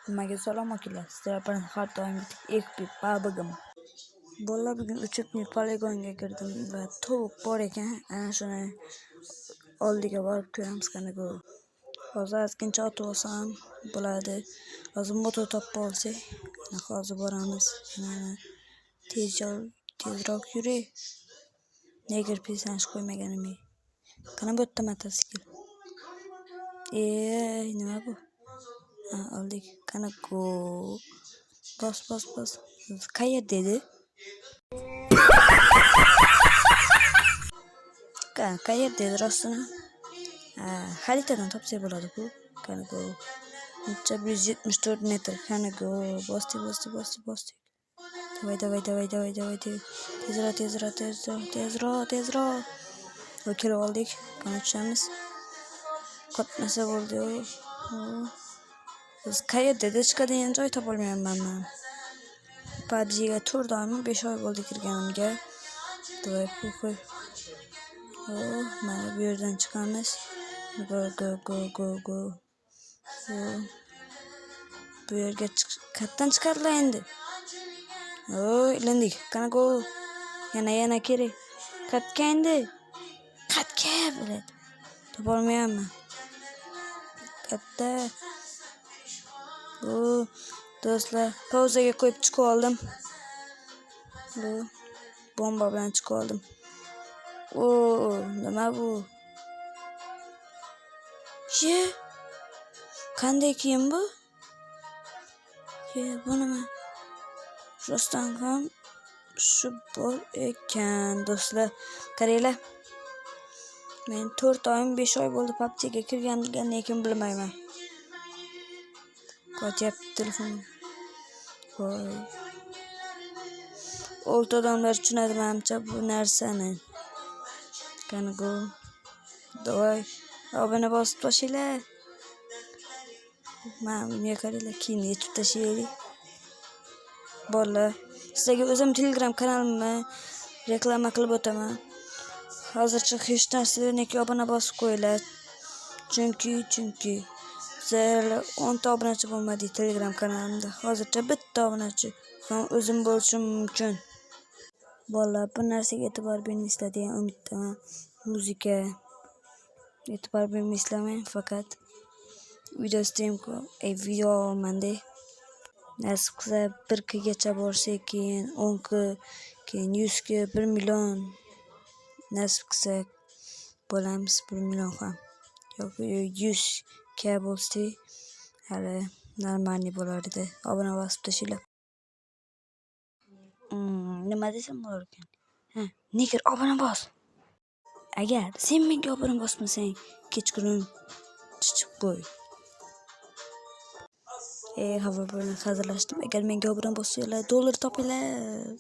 Nimaga salom akalar. Sizlar bilan har doimgidek ekib babigim. Bolalar bugun uchib poligonga kirdim va tovuq bor ekan. Ana shuni oldiga borib ko'ramiz qanaqa. Hozir ozgincha otib olsam bo'ladi. Hozir motor topib olsak, hozir boramiz. Tezroq yuring. Nega pisanish qo'ymaganim? Qani bu yerda mototsikl. Nima bu? Oldik. Qanaqa? Bos. Qayerda dedi? Qayerda dedi rostini? Xaritadan topsak bo'ladi bu. Qanaqa? 174 metr. Qanaqa? Bosdik. Davay. Tezroq. Kelib oldik. Qani tushamiz. Qotmasa bo'ldi. Biz qayerda chiqadigan joy topolmayapman men. PUBG'ga 4 oymi 5 oy bo'ldi kirganimga. Davay qo'y. Mana bu yerdan chiqamiz. Go. Bu yerga qayerdan chiqadilar endi? Ilindik. Qanaqa? Yana kerak. Qayerga endi? Qayerga bo'ladi? Topolmayapman. Katta. Do'stlar, pauzaga qo'yib chiqib oldim. Bomba bilan chiqib oldim. Nima bu? Qanday kiyim bu? Bu nima? Rostdan ham shu bor ekan, do'stlar. Qaranglar. Men 4 oyim 5 oy bo'ldi PUBG'ga kirganimga lekin bilmayman. Qo'yapti telefonim. O'lta odamlar tushunadi menimcha bu narsani. Qanaqa? Davay. Obuna bosib tashinglar. Menga qaranglar, keyin yechib tashlaylik. Bolalar, sizlarga o'zim Telegram kanalimni reklama qilib o'taman. Hozircha hech narsa yo'q, obuna bosib qo'yinglar. Chunki sizlar 10 ta obunachi bo'lmadi Telegram kanalimda. Hozircha bitta obunachi ham o'zim bo'lishim mumkin. Bolalar, bu narsaga e'tibor bermaysizlar degan umiddaman. Muzika e'tibor bermaysizlarmi? Faqat video olmanda. Nasib qilsa 1K gacha borsak, keyin 10K, keyin 100K, 1 million. Nasib qilsa bo'lamiz 1 million ham. Yoki 100K bo'lsa, hali normalni bo'lardi. Obuna bosib tashinglar. Nima desam bo'lar ekan? Nega obuna bos? Agar sen menga obuna bosmasang, kechqurun chichib qo'y. Xabar bilan hazırlaştım. Agar menga obuna bossanglar, dollar topinglar.